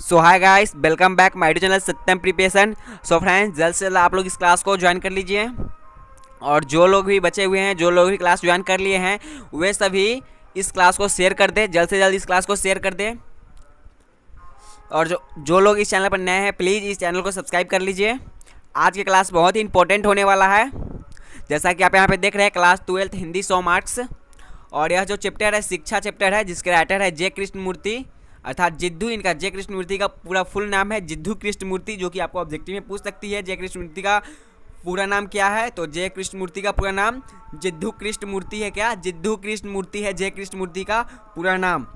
So hi guys, welcome back my YouTube channel Satyam preparation. So friends, जल्द से जल्द आप लोग इस क्लास को ज्वाइन कर लीजिए। और जो लोग भी बचे हुए हैं, जो लोग भी क्लास ज्वाइन कर लिए हैं, वे सभी इस क्लास को शेयर कर दें। जल्द से जल्द इस क्लास को शेयर कर दें। और जो जो लोग इस चैनल पर नए हैं, प्लीज़ इस चैनल को सब्सक्राइब कर लीजिए। आज की क्लास बहुत ही इंपॉर्टेंट होने वाला है। जैसा कि आप यहाँ पे देख रहे हैं, क्लास 12 हिंदी 100 मार्क्स। और यह जो चैप्टर है शिक्षा चैप्टर है, जिसके राइटर है जे कृष्णमूर्ति, अर्थात जिद्दू। इनका जे कृष्णमूर्ति का पूरा फुल नाम है जिद्दू कृष्णमूर्ति, जो कि आपको ऑब्जेक्टिव में पूछ सकती है। जे कृष्णमूर्ति का पूरा नाम क्या है? तो जे कृष्णमूर्ति का पूरा नाम जिद्दू कृष्णमूर्ति है। क्या? जिद्दू कृष्णमूर्ति है जे कृष्णमूर्ति का पूरा नाम।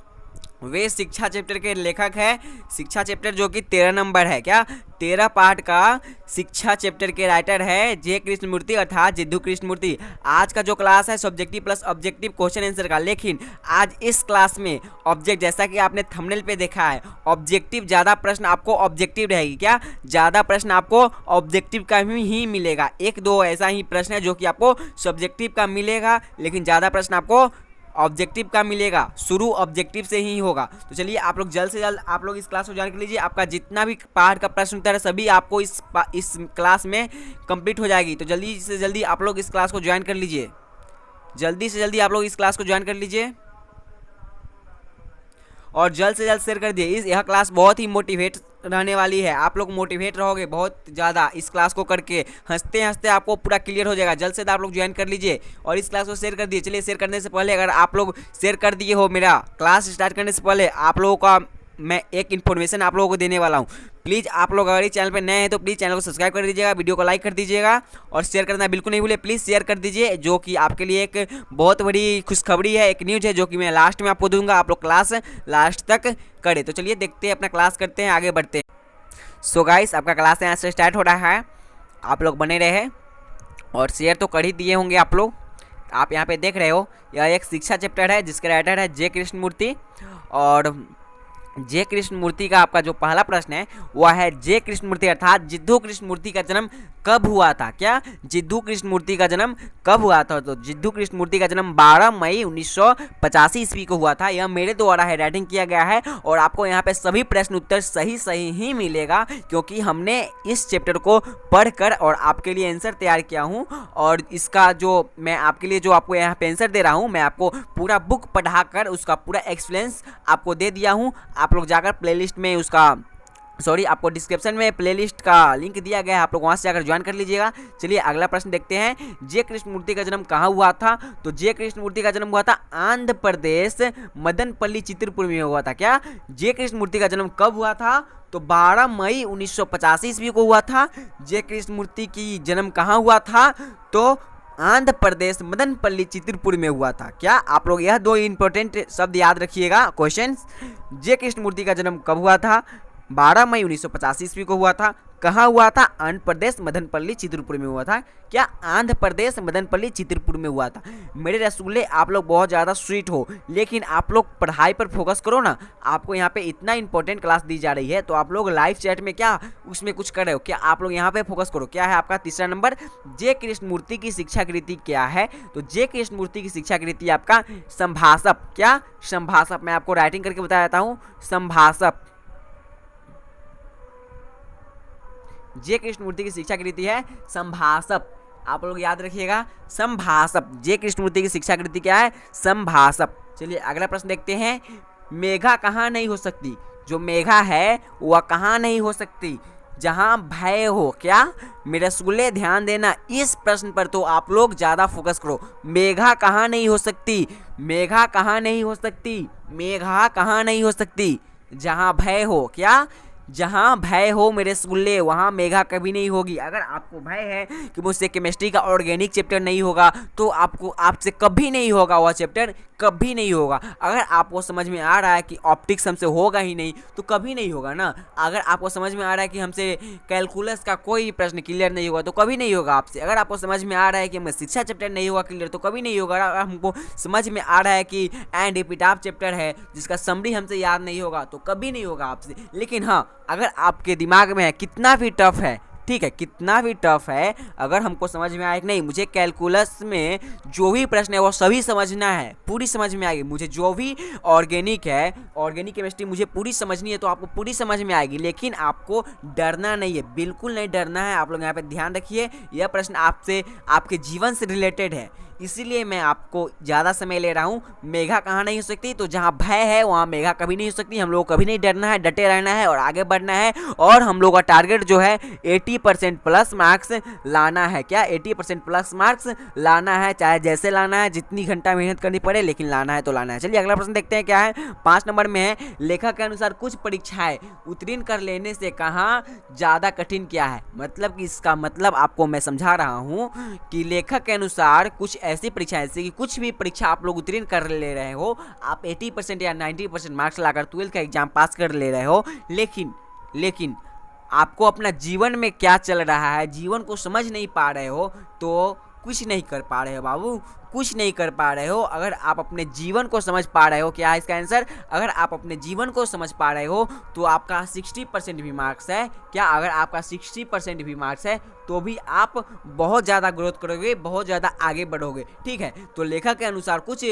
वे शिक्षा चैप्टर के लेखक है। शिक्षा चैप्टर जो कि 13 नंबर है। क्या? 13 पार्ट का शिक्षा चैप्टर के राइटर है जे कृष्णमूर्ति, अर्थात जिद्दू कृष्णमूर्ति। आज का जो क्लास है subjective plus objective question answer का, लेकिन आज इस क्लास में ऑब्जेक्ट, जैसा कि आपने थंबनेल पे देखा है, ऑब्जेक्टिव ज़्यादा प्रश्न आपको ऑब्जेक्टिव रहेगी। क्या? ज़्यादा प्रश्न आपको ऑब्जेक्टिव का ही मिलेगा। एक दो ऐसा ही प्रश्न है जो कि आपको सब्जेक्टिव का मिलेगा, लेकिन ज़्यादा प्रश्न आपको ऑब्जेक्टिव का मिलेगा। शुरू ऑब्जेक्टिव से ही होगा। तो चलिए आप लोग जल्द से जल्द आप लोग इस क्लास को ज्वाइन कर लीजिए। आपका जितना भी पार्ट का प्रश्न उत्तर है सभी आपको इस क्लास में कंप्लीट हो जाएगी। तो जल्दी से जल्दी आप लोग इस क्लास को ज्वाइन कर लीजिए। जल्दी से जल्दी आप लोग इस क्लास को ज्वाइन कर लीजिए और जल्द से जल्द शेयर कर दिए। यह क्लास बहुत ही मोटिवेट रहने वाली है। आप लोग मोटिवेट रहोगे बहुत ज़्यादा इस क्लास को करके। हंसते हंसते आपको पूरा क्लियर हो जाएगा। जल्द से जल्द आप लोग ज्वाइन कर लीजिए और इस क्लास को शेयर कर दिए। चलिए, शेयर करने से पहले, अगर आप लोग शेयर कर दिए हो, मेरा क्लास स्टार्ट करने से पहले आप लोगों का मैं एक इन्फॉर्मेशन आप लोगों को देने वाला हूँ। प्लीज़ आप लोग अगर इस चैनल पर नए हैं तो प्लीज़ चैनल को सब्सक्राइब कर दीजिएगा, वीडियो को लाइक कर दीजिएगा और शेयर करना बिल्कुल नहीं भूले। प्लीज़ शेयर कर दीजिए, जो कि आपके लिए एक बहुत बड़ी खुशखबरी है, एक न्यूज़ है, जो कि मैं लास्ट में आपको दूंगा। आप लोग क्लास लास्ट तक करें। तो चलिए देखते हैं, अपना क्लास करते हैं, आगे बढ़ते हैं। सो गाइस, आपका क्लास यहाँ से स्टार्ट हो रहा है। आप लोग बने रहे और शेयर तो कर ही दिए होंगे आप लोग। आप यहाँ पे देख रहे हो, यह एक शिक्षा चैप्टर है जिसके राइटर है जे कृष्णमूर्ति। और जे कृष्णमूर्ति का आपका जो पहला प्रश्न है वह है, जे कृष्णमूर्ति अर्थात जिद्दू कृष्णमूर्ति का जन्म कब हुआ था? क्या? जिद्दू कृष्णमूर्ति का जन्म कब हुआ था? तो जिद्दू कृष्णमूर्ति का जन्म 12 मई 1985 ईस्वी को हुआ था। यह मेरे द्वारा है राइटिंग किया गया है और आपको यहाँ पे सभी प्रश्न उत्तर सही ही मिलेगा, क्योंकि हमने इस चैप्टर को पढ़कर और आपके लिए आंसर तैयार किया हूँ। और इसका जो मैं आपके लिए जो आपको यहाँ पे आंसर दे रहा हूँ, मैं आपको पूरा बुक पढ़ाकर उसका पूरा एक्सप्लेंस आपको दे दिया हूँ। आप लोग जाकर प्लेलिस्ट में आपको डिस्क्रिप्शन में प्लेलिस्ट का लिंक दिया गया है, आप लोग वहाँ से जाकर ज्वाइन कर लीजिएगा। चलिए अगला प्रश्न देखते हैं। जे कृष्णमूर्ति का जन्म कहाँ हुआ था? तो जे कृष्णमूर्ति का जन्म हुआ था आंध्र प्रदेश मदनपल्ली चित्रपुर में हुआ था। क्या? जे कृष्णमूर्ति का जन्म कब हुआ था? तो 12 मई 1985 ईस्वी को हुआ था। जे कृष्णमूर्ति की जन्म कहाँ हुआ था? तो आंध्र प्रदेश मदनपल्ली चित्रपुर में हुआ था। क्या? आप लोग यह दो इंपॉर्टेंट शब्द याद रखिएगा। क्वेश्चन, जे कृष्णमूर्ति का जन्म कब हुआ था? 12 मई 1985 ईस्वी को हुआ था। कहाँ हुआ था? आंध्र प्रदेश मदनपल्ली चित्रपुर में हुआ था। क्या? आंध्र प्रदेश मदनपल्ली चित्रपुर में हुआ था। मेरे रसगुल्ले, आप लोग बहुत ज़्यादा स्वीट हो, लेकिन आप लोग पढ़ाई पर फोकस करो ना। आपको यहाँ पे इतना इंपॉर्टेंट क्लास दी जा रही है, तो आप लोग लाइव चैट में क्या उसमें कुछ कर रहे हो? क्या आप लोग यहाँ पे फोकस करो। क्या है आपका तीसरा नंबर? जे कृष्णमूर्ति की शिक्षा कृति क्या है? तो जे कृष्णमूर्ति की शिक्षा कृति आपका संभाषप। क्या? संभाषप। मैं आपको राइटिंग करके बता देता हूँ। संभाषप। जे कृष्णमूर्ति की शिक्षा कृति है संभाषप। आप लोग याद रखिएगा, संभाषप। जे कृष्णमूर्ति की शिक्षा कृति क्या है? संभाषप। चलिए अगला प्रश्न देखते हैं। मेघा कहाँ नहीं हो सकती? जो मेघा है वह कहाँ नहीं हो सकती? जहाँ भय हो। क्या? मेरे रसगुल्ले ध्यान देना, इस प्रश्न पर तो आप लोग ज़्यादा फोकस करो। मेघा कहाँ नहीं हो सकती? मेघा कहाँ नहीं हो सकती? मेघा कहाँ नहीं हो सकती? जहाँ भय हो। क्या? जहाँ भय हो मेरे रसगुल्ले, वहाँ मेघा कभी नहीं होगी। अगर आपको भय है कि मुझसे केमिस्ट्री का ऑर्गेनिक चैप्टर नहीं होगा, तो आपसे कभी नहीं होगा वह चैप्टर, कभी नहीं होगा। अगर आपको समझ में आ रहा है कि ऑप्टिक्स हमसे होगा ही नहीं, तो कभी नहीं होगा ना। अगर आपको समझ में आ रहा है कि हमसे कैलकुलस का कोई प्रश्न क्लियर नहीं होगा, तो कभी नहीं होगा आपसे। अगर आपको समझ में आ रहा है कि हमें शिक्षा चैप्टर नहीं होगा क्लियर, तो कभी नहीं होगा। अगर हमको समझ में आ रहा है कि एंड एपिटाफ चैप्टर है जिसका समरी हमसे याद नहीं होगा, तो कभी नहीं होगा आपसे। लेकिन हाँ, अगर आपके दिमाग में है कितना भी टफ है, ठीक है, कितना भी टफ है, अगर हमको समझ में आए कि नहीं मुझे कैलकुलस में जो भी प्रश्न है वो सभी समझना है, पूरी समझ में आएगी, मुझे जो भी ऑर्गेनिक है, ऑर्गेनिक केमिस्ट्री मुझे पूरी समझनी है, तो आपको पूरी समझ में आएगी। लेकिन आपको डरना नहीं है, बिल्कुल नहीं डरना है। आप लोग यहाँ पे ध्यान रखिए, यह प्रश्न आपसे, आपके जीवन से रिलेटेड है, इसीलिए मैं आपको ज़्यादा समय ले रहा हूँ। मेघा कहाँ नहीं हो सकती, तो जहाँ भय है वहाँ मेघा कभी नहीं हो सकती। हम लोग को कभी नहीं डरना है, डटे रहना है और आगे बढ़ना है। और हम लोग का टारगेट जो है 80% प्लस मार्क्स लाना है। क्या 80% प्लस मार्क्स लाना है, चाहे जैसे लाना है, जितनी घंटा मेहनत करनी पड़े, लेकिन लाना है तो लाना है। चलिए अगला प्रश्न देखते हैं क्या है। 5 नंबर में है, लेखक के अनुसार कुछ परीक्षाएं उत्तीर्ण कर लेने से कहाँ ज़्यादा कठिन क्या है। मतलब कि इसका मतलब आपको मैं समझा रहा हूँ कि लेखक के अनुसार कुछ ऐसी परीक्षा, जैसे कि कुछ भी परीक्षा आप लोग उत्तीर्ण कर ले रहे हो, आप 80% या 90% मार्क्स लाकर 12th का एग्जाम पास कर ले रहे हो, लेकिन आपको अपना जीवन में क्या चल रहा है, जीवन को समझ नहीं पा रहे हो, तो कुछ नहीं कर पा रहे हो बाबू, कुछ नहीं कर पा रहे हो। अगर आप अपने जीवन को समझ पा रहे हो, क्या है इसका आंसर, अगर आप अपने जीवन को समझ पा रहे हो तो आपका 60% भी मार्क्स है। क्या अगर आपका 60% भी मार्क्स है तो भी आप बहुत ज़्यादा ग्रोथ करोगे, बहुत ज़्यादा आगे बढ़ोगे। ठीक है, तो लेखक के अनुसार कुछ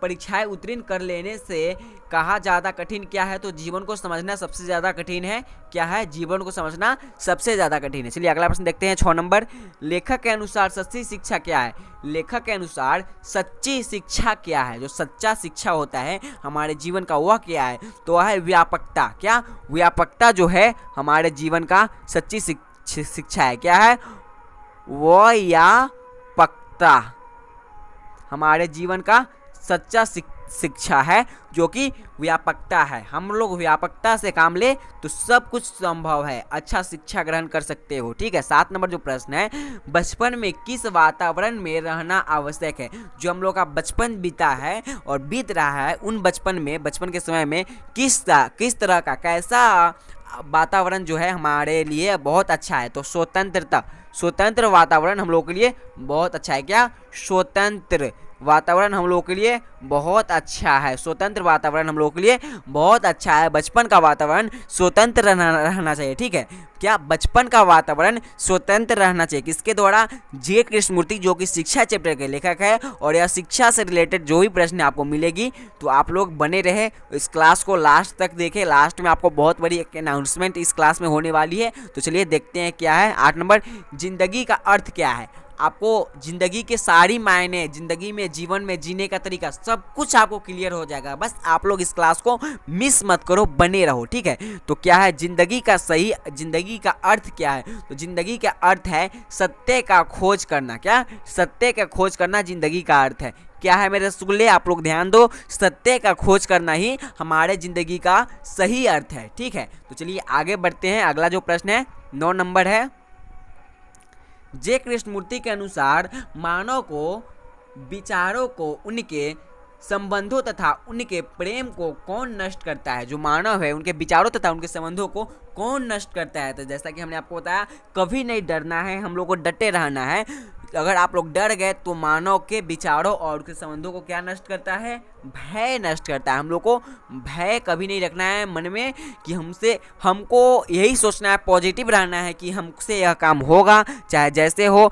परीक्षाएं उत्तीर्ण कर लेने से कहा ज़्यादा कठिन क्या है, तो जीवन को समझना सबसे ज़्यादा कठिन है। क्या है, जीवन को समझना सबसे ज़्यादा कठिन है। चलिए अगला प्रश्न देखते हैं 6 नंबर। लेखक के अनुसार सच्ची शिक्षा क्या है। लेखक के अनुसार सच्ची शिक्षा क्या है, जो सच्चा शिक्षा होता है हमारे जीवन का, वह क्या है, तो वह है व्यापकता। क्या व्यापकता जो है हमारे जीवन का सच्ची शिक्षा है। क्या है, व्यापकता हमारे जीवन का सच्चा शिक्षा है, जो कि व्यापकता है। हम लोग व्यापकता से काम ले तो सब कुछ संभव है, अच्छा शिक्षा ग्रहण कर सकते हो। ठीक है, 7 नंबर जो प्रश्न है, बचपन में किस वातावरण में रहना आवश्यक है। जो हम लोग का बचपन बीता है और बीत रहा है, उन बचपन के समय में किस तरह का, कैसा वातावरण जो है हमारे लिए बहुत अच्छा है, तो स्वतंत्र वातावरण हम लोग के लिए बहुत अच्छा है। क्या, स्वतंत्र वातावरण हम लोग के लिए बहुत अच्छा है, स्वतंत्र वातावरण हम लोग के लिए बहुत अच्छा है। बचपन का वातावरण स्वतंत्र रहना चाहिए। ठीक है, क्या बचपन का वातावरण स्वतंत्र रहना चाहिए, किसके द्वारा, जे कृष्णमूर्ति, जो कि शिक्षा चैप्टर के लेखक है। और यह शिक्षा से रिलेटेड जो भी प्रश्न आपको मिलेगी, तो आप लोग बने रहे, इस क्लास को लास्ट तक देखें। लास्ट में आपको बहुत बड़ी एक अनाउंसमेंट इस क्लास में होने वाली है, तो चलिए देखते हैं क्या है। 8 नंबर, जिंदगी का अर्थ क्या है। आपको जिंदगी के सारी मायने, जिंदगी में, जीवन में जीने का तरीका, सब कुछ आपको क्लियर हो जाएगा। बस आप लोग इस क्लास को मिस मत करो, बने रहो। ठीक है, तो क्या है जिंदगी का अर्थ क्या है, तो जिंदगी का अर्थ है सत्य का खोज करना। क्या, सत्य का खोज करना जिंदगी का अर्थ है। क्या है मेरे रसगुल्ले, आप लोग ध्यान दो, सत्य का खोज करना ही हमारे जिंदगी का सही अर्थ है। ठीक है, तो चलिए आगे बढ़ते हैं। अगला जो प्रश्न है 9 नंबर है, जे कृष्णमूर्ति के अनुसार मानव को विचारों को, उनके संबंधों तथा उनके प्रेम को कौन नष्ट करता है। जो मानव है, उनके विचारों तथा उनके संबंधों को कौन नष्ट करता है, तो जैसा कि हमने आपको बताया, कभी नहीं डरना है, हम लोग को डटे रहना है। अगर आप लोग डर गए तो मानव के विचारों और उसके संबंधों को क्या नष्ट करता है, भय नष्ट करता है। हम लोग को भय कभी नहीं रखना है मन में कि हमको यही सोचना है, पॉजिटिव रहना है कि हमसे यह काम होगा, चाहे जैसे हो,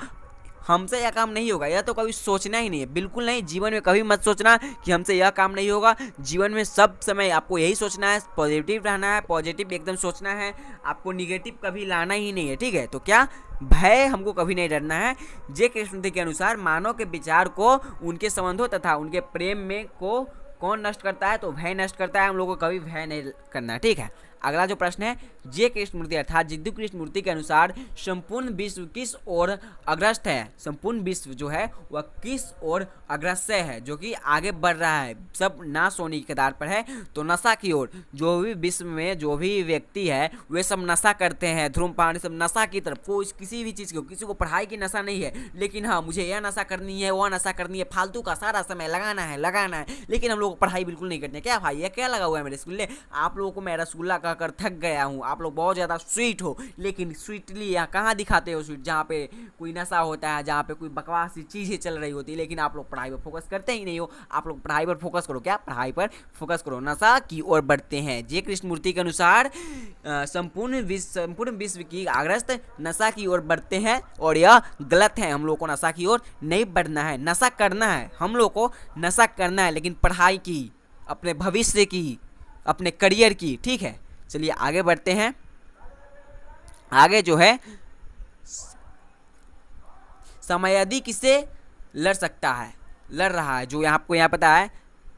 हमसे यह काम नहीं होगा, यह तो कभी सोचना ही नहीं है, बिल्कुल नहीं। जीवन में कभी मत सोचना कि हमसे यह काम नहीं होगा। जीवन में सब समय आपको यही सोचना है, पॉजिटिव रहना है, पॉजिटिव एकदम सोचना है, आपको निगेटिव कभी लाना ही नहीं है। ठीक है, तो क्या, भय हमको कभी नहीं डरना है। जे कृष्णमूर्ति के अनुसार मानव के विचार को, उनके संबंधों तथा उनके प्रेम में को कौन नष्ट करता है, तो भय नष्ट करता है। हम लोगों को कभी भय नहीं करना है। ठीक है, अगला जो प्रश्न है, जे कृष्णमूर्ति अर्थात जिद्दू कृष्णमूर्ति के अनुसार संपूर्ण विश्व किस ओर अग्रसर है। संपूर्ण विश्व जो है वह किस ओर अग्रसर है, जो कि आगे बढ़ रहा है, सब नाश होने के कगार पर है, तो नशा की ओर। जो भी विश्व में जो भी व्यक्ति है वे सब नशा करते हैं, धूम्रपान, सब नशा की तरफ। कोई किसी भी चीज़ को, किसी को पढ़ाई की नशा नहीं है, लेकिन हाँ मुझे यह नशा करनी है, वह नशा करनी है, फालतू का सारा समय लगाना है। लेकिन हम लोग पढ़ाई बिल्कुल नहीं करते। क्या भाई, ये क्या लगा हुआ है मेरे रसगुल्ले, आप लोगों को मैं रसगुल्ला कहकर थक गया हूँ। आप लोग बहुत ज़्यादा स्वीट हो, लेकिन स्वीटली यहाँ कहाँ दिखाते हो स्वीट, जहाँ पे कोई नशा होता है, जहाँ पे कोई बकवास सी चीज़ें चल रही होती है, लेकिन आप लोग पढ़ाई पर फोकस करते ही नहीं हो। आप लोग पढ़ाई पर फोकस करो, क्या पढ़ाई पर फोकस करो, नशा की ओर बढ़ते हैं। जे कृष्णमूर्ति के अनुसार संपूर्ण विश्व की अग्रस्त नशा की ओर बढ़ते हैं, और यह गलत है। हम लोग को नशा की ओर नहीं बढ़ना है, नशा करना है, हम लोग को नशा करना है, लेकिन पढ़ाई की, अपने भविष्य की, अपने करियर की, ठीक है। चलिए आगे बढ़ते हैं। आगे जो है, समयावधि किससे लड़ सकता है, लड़ रहा है, जो आपको यहाँ पता है,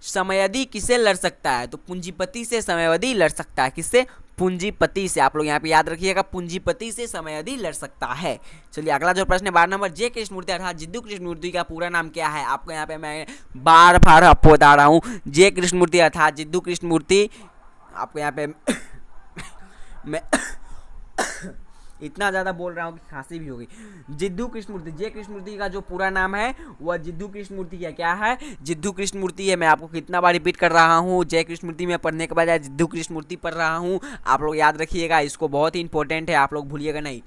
समयावधि किससे लड़ सकता है, तो पूंजीपति से समयावधि लड़ सकता है। किससे? पूंजीपति से। आप लोग यहाँ पे याद रखिएगा, पूंजीपति से समयावधि लड़ सकता है। चलिए अगला जो प्रश्न है 12 नंबर, जे कृष्णमूर्ति अर्थात जिद्दू कृष्णमूर्ति का पूरा नाम क्या है? आपको यहाँ पे मैं बार बार आपको बता रहा हूँ, जे कृष्णमूर्ति अर्थात जिद्दू कृष्णमूर्ति, आपको यहाँ पे मैं इतना ज़्यादा बोल रहा हूँ कि खांसी भी होगी। जिद्दू कृष्णमूर्ति, जे कृष्णमूर्ति का जो पूरा नाम है वह जिद्दू कृष्णमूर्ति का क्या है? जिद्दू कृष्णमूर्ति है। मैं आपको कितना बार रिपीट कर रहा हूँ, जय कृष्णमूर्ति में पढ़ने के बजाय जिद्दू कृष्णमूर्ति पढ़ रहा हूँ। आप लोग याद रखिएगा, इसको बहुत ही इंपॉर्टेंट है, आप लोग भूलिएगा नहीं।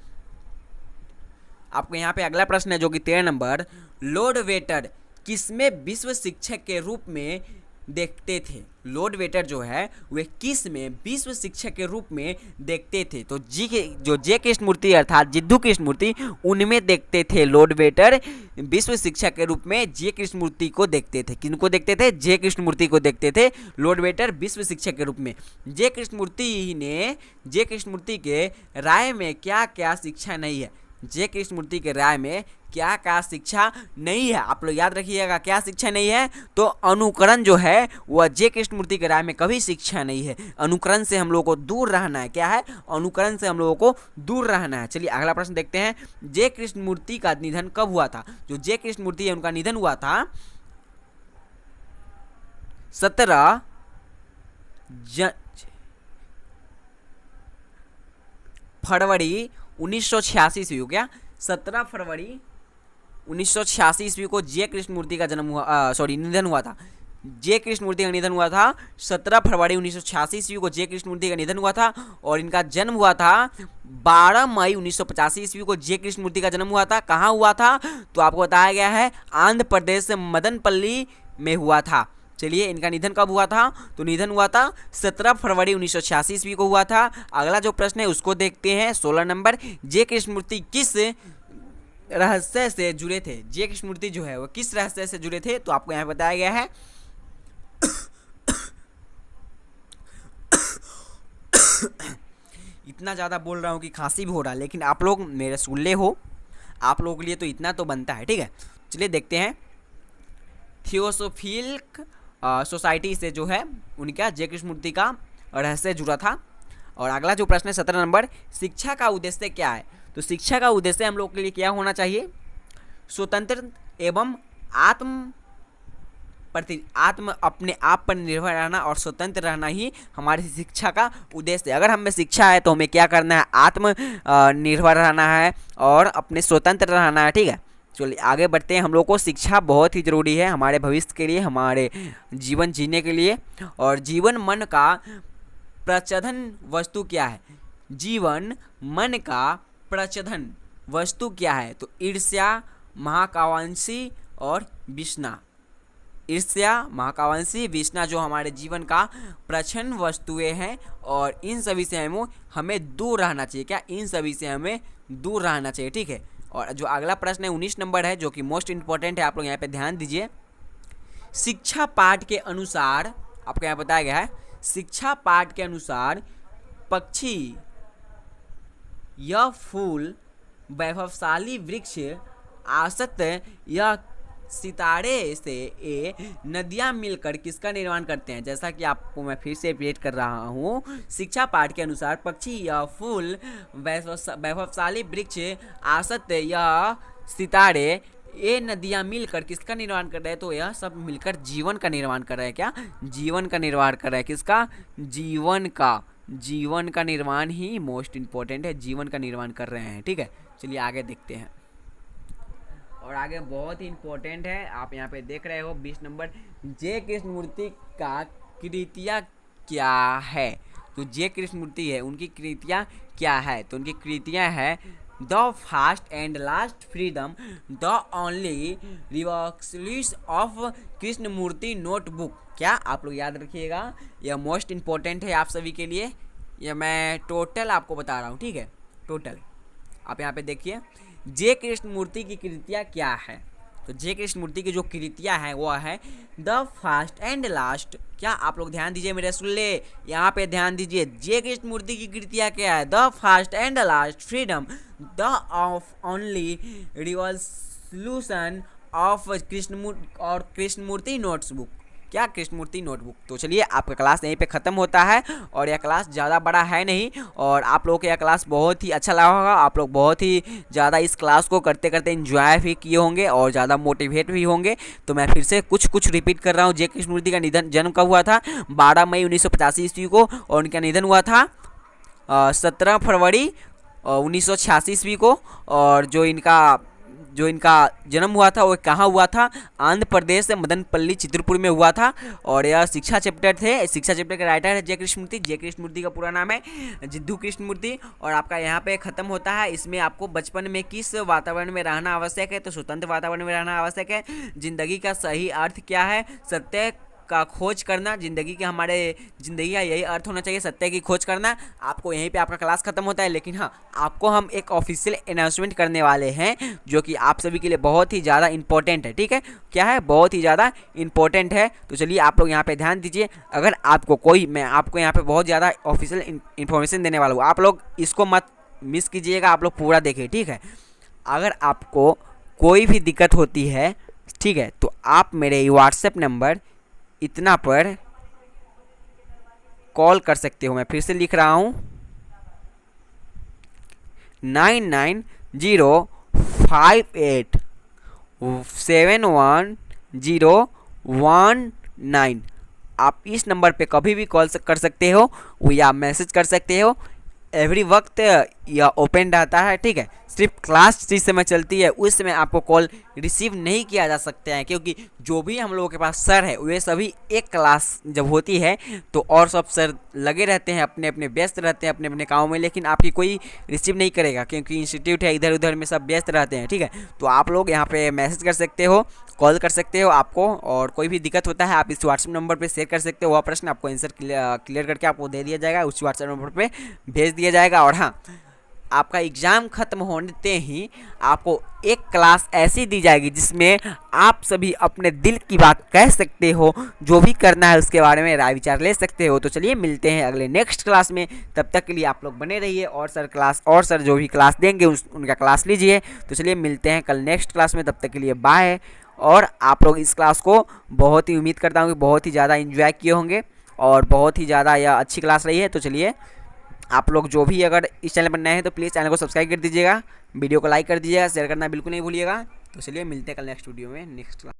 आपको यहाँ पे अगला प्रश्न है जो कि 13 नंबर, लॉर्ड वेटर किसमें विश्व शिक्षक के रूप में देखते थे? लॉर्ड वेटर जो है वे किस में विश्व शिक्षक के रूप में देखते थे? तो जे कृष्णमूर्ति अर्थात जिद्दू कृष्णमूर्ति उनमें देखते थे। लॉर्ड वेटर विश्व शिक्षक के रूप में जे कृष्णमूर्ति को देखते थे। किनको देखते थे? जे कृष्णमूर्ति को देखते थे लॉर्ड वेटर विश्व शिक्षक के रूप में। जे कृष्णमूर्ति के राय में क्या क्या शिक्षा नहीं है? जे कृष्णमूर्ति के राय में क्या क्या शिक्षा नहीं है? आप लोग याद रखिएगा, क्या शिक्षा नहीं है? तो अनुकरण जो है वह जे कृष्णमूर्ति के राय में कभी शिक्षा नहीं है। अनुकरण से हम लोगों को दूर रहना है। क्या है? अनुकरण से हम लोगों को दूर रहना है। चलिए अगला प्रश्न देखते हैं, जे कृष्णमूर्ति का निधन कब हुआ था? जो जे कृष्णमूर्ति है उनका निधन हुआ था 17 फरवरी 1986 ईस्वी को। क्या? 17 फरवरी 1986 ईस्वी को जे कृष्णमूर्ति का जन्म हुआ, निधन हुआ था। जे कृष्णमूर्ति का निधन हुआ था 17 फरवरी 1986 ईस्वी को जे कृष्णमूर्ति का निधन हुआ था, और इनका जन्म हुआ था 12 मई 1985 ईस्वी को जे कृष्णमूर्ति का जन्म हुआ था। कहाँ हुआ था? तो आपको बताया गया है आंध्र प्रदेश मदनपल्ली में हुआ था। चलिए इनका निधन कब हुआ था? तो निधन हुआ था 17 फरवरी 1986 ईस्वी को हुआ था। अगला जो प्रश्न है उसको देखते हैं, 16 नंबर, जे कृष्णमूर्ति किस रहस्य से जुड़े थे? जे कृष्णमूर्ति जो है वो किस रहस्य से जुड़े थे? तो आपको यहाँ बताया गया है इतना ज़्यादा बोल रहा हूँ कि खांसी भी हो रहा है, लेकिन आप लोग मेरे सुल्ले हो, आप लोगों के लिए तो इतना तो बनता है, ठीक है। चलिए देखते हैं, थियोसोफिक सोसाइटी से जो है उनका जे कृष्णमूर्ति का रहस्य जुड़ा था। और अगला जो प्रश्न है 17 नंबर, शिक्षा का उद्देश्य क्या है? तो शिक्षा का उद्देश्य हम लोग के लिए क्या होना चाहिए? स्वतंत्र एवं आत्म अपने आप पर निर्भर रहना और स्वतंत्र रहना ही हमारी शिक्षा का उद्देश्य है। अगर हमें शिक्षा है तो हमें क्या करना है? आत्म निर्भर रहना है और अपने स्वतंत्र रहना है, ठीक है। चलिए आगे बढ़ते हैं। हम लोग को शिक्षा बहुत ही ज़रूरी है हमारे भविष्य के लिए, हमारे जीवन जीने के लिए। और जीवन मन का प्रचोदन वस्तु क्या है? जीवन मन का प्रचोदन वस्तु क्या है? तो ईर्ष्या, महत्वाकांक्षी और विषणा। ईर्ष्या, महत्वाकांक्षी, विषणा जो हमारे जीवन का प्रचंड वस्तुएं हैं, और इन सभी से हमें दूर रहना चाहिए। क्या? इन सभी से हमें दूर रहना चाहिए, ठीक है। और जो अगला प्रश्न है 19 नंबर है, जो कि मोस्ट इंपॉर्टेंट है, आप लोग यहाँ पे ध्यान दीजिए। शिक्षा पाठ के अनुसार आपको यहाँ बताया गया है, शिक्षा पाठ के अनुसार पक्षी यह फूल वैभवशाली वृक्ष आसत यह सितारे से ये नदियाँ मिलकर किसका निर्माण करते हैं? जैसा कि आपको मैं फिर से रिपीट कर रहा हूँ, शिक्षा पाठ के अनुसार पक्षी या फूल वैभवशाली वृक्ष आसत या सितारे ये नदियाँ मिलकर किसका निर्माण कर रहे हैं? तो यह सब मिलकर जीवन का निर्माण कर रहे हैं। क्या? जीवन का निर्माण कर रहे हैं। किसका? जीवन का निर्माण ही मोस्ट इम्पोर्टेंट है, जीवन का निर्माण कर रहे हैं, ठीक है। चलिए आगे देखते हैं, और आगे बहुत ही इम्पोर्टेंट है, आप यहाँ पे देख रहे हो 20 नंबर, जे कृष्णमूर्ति का कृतियाँ क्या है? जो जे कृष्णमूर्ति है उनकी कृतियाँ क्या है, तो उनकी कृतियाँ है the fast and last freedom, the only revolutions of Krishnamurti notebook. क्या आप लोग याद रखिएगा, यह मोस्ट इम्पोर्टेंट है आप सभी के लिए। यह मैं टोटल आपको बता रहा हूँ, ठीक है, टोटल आप यहाँ पे देखिए जे कृष्णमूर्ति की कृतियाँ क्या है। तो जे कृष्णमूर्ति की जो कृतियाँ हैं वो है द फास्ट एंड लास्ट। क्या आप लोग ध्यान दीजिए, मेरे सुन ले, यहाँ पे ध्यान दीजिए, जे कृष्णमूर्ति की कृतियाँ क्या है, the fast and last freedom, the of only revolution of Krishnamurti notebook. क्या, कृष्णमूर्ति नोटबुक। तो चलिए आपका क्लास यहीं पे ख़त्म होता है, और यह क्लास ज़्यादा बड़ा है नहीं, और आप लोगों को यह क्लास बहुत ही अच्छा लगा होगा। आप लोग बहुत ही ज़्यादा इस क्लास को करते करते एंजॉय भी किए होंगे और ज़्यादा मोटिवेट भी होंगे। तो मैं फिर से कुछ रिपीट कर रहा हूँ। जे कृष्णमूर्ति का निधन जन्म कब हुआ था, 12 मई 1985 ईस्वी को, और उनका निधन हुआ था 17 फरवरी 1986 ईस्वी को। और जो इनका जन्म हुआ था वो कहाँ हुआ था, आंध्र प्रदेश से मदनपल्ली चित्रपुर में हुआ था। और यह शिक्षा चैप्टर थे, शिक्षा चैप्टर के राइटर है जे कृष्णमूर्ति। जे कृष्णमूर्ति का पूरा नाम है जिद्दू कृष्णमूर्ति। और आपका यहाँ पे ख़त्म होता है। इसमें आपको बचपन में किस वातावरण में रहना आवश्यक है, तो स्वतंत्र वातावरण में रहना आवश्यक है। जिंदगी का सही अर्थ क्या है, सत्य का खोज करना। ज़िंदगी का यही अर्थ होना चाहिए, सत्य की खोज करना। आपको यहीं पे आपका क्लास खत्म होता है। लेकिन हाँ, आपको हम एक ऑफिशियल अनाउंसमेंट करने वाले हैं जो कि आप सभी के लिए बहुत ही ज़्यादा इंपॉर्टेंट है, ठीक है। क्या है, बहुत ही ज़्यादा इंपॉर्टेंट है। तो चलिए आप लोग यहाँ पे ध्यान दीजिए। अगर आपको मैं आपको यहाँ पे बहुत ज़्यादा ऑफिशियल इन्फॉर्मेशन देने वाला हूँ, आप लोग इसको मत मिस कीजिएगा, आप लोग पूरा देखिए, ठीक है। अगर आपको कोई भी दिक्कत होती है, ठीक है, तो आप मेरे व्हाट्सएप नंबर इतना पर कॉल कर सकते हो। मैं फिर से लिख रहा हूँ 9905871019। आप इस नंबर पे कभी भी कॉल कर सकते हो या मैसेज कर सकते हो। एवरी वक्त यह ओपन रहता है, ठीक है। सिर्फ क्लास जिस समय चलती है उस समय आपको कॉल रिसीव नहीं किया जा सकता है, क्योंकि जो भी हम लोगों के पास सर है वे सभी एक क्लास जब होती है तो और सब सर लगे रहते हैं, अपने अपने व्यस्त रहते हैं अपने अपने कामों में, लेकिन आपकी कोई रिसीव नहीं करेगा क्योंकि इंस्टीट्यूट है, इधर उधर में सब व्यस्त रहते हैं, ठीक है। तो आप लोग यहाँ पे मैसेज कर सकते हो, कॉल कर सकते हो आपको, और कोई भी दिक्कत होता है आप इस व्हाट्सएप नंबर पे शेयर कर सकते हो। वह प्रश्न आपको आंसर क्लियर करके आपको दे दिया जाएगा, उस व्हाट्सएप नंबर पे भेज दिया जाएगा। और हाँ, आपका एग्ज़ाम ख़त्म होते ही आपको एक क्लास ऐसी दी जाएगी जिसमें आप सभी अपने दिल की बात कह सकते हो, जो भी करना है उसके बारे में राय विचार ले सकते हो। तो चलिए मिलते हैं अगले नेक्स्ट क्लास में, तब तक के लिए आप लोग बने रहिए। और सर जो भी क्लास देंगे उनका क्लास लीजिए। तो चलिए मिलते हैं कल नेक्स्ट क्लास में, तब तक के लिए बाय। और आप लोग इस क्लास को बहुत ही उम्मीद करता हूँ कि बहुत ही ज़्यादा इन्जॉय किए होंगे और बहुत ही ज़्यादा यह अच्छी क्लास रही है। तो चलिए आप लोग जो भी अगर इस चैनल पर नए हैं तो प्लीज़ चैनल को सब्सक्राइब कर दीजिएगा, वीडियो को लाइक कर दीजिएगा, शेयर करना बिल्कुल नहीं भूलिएगा। तो चलिए मिलते हैं कल नेक्स्ट वीडियो में, नेक्स्ट क्लास।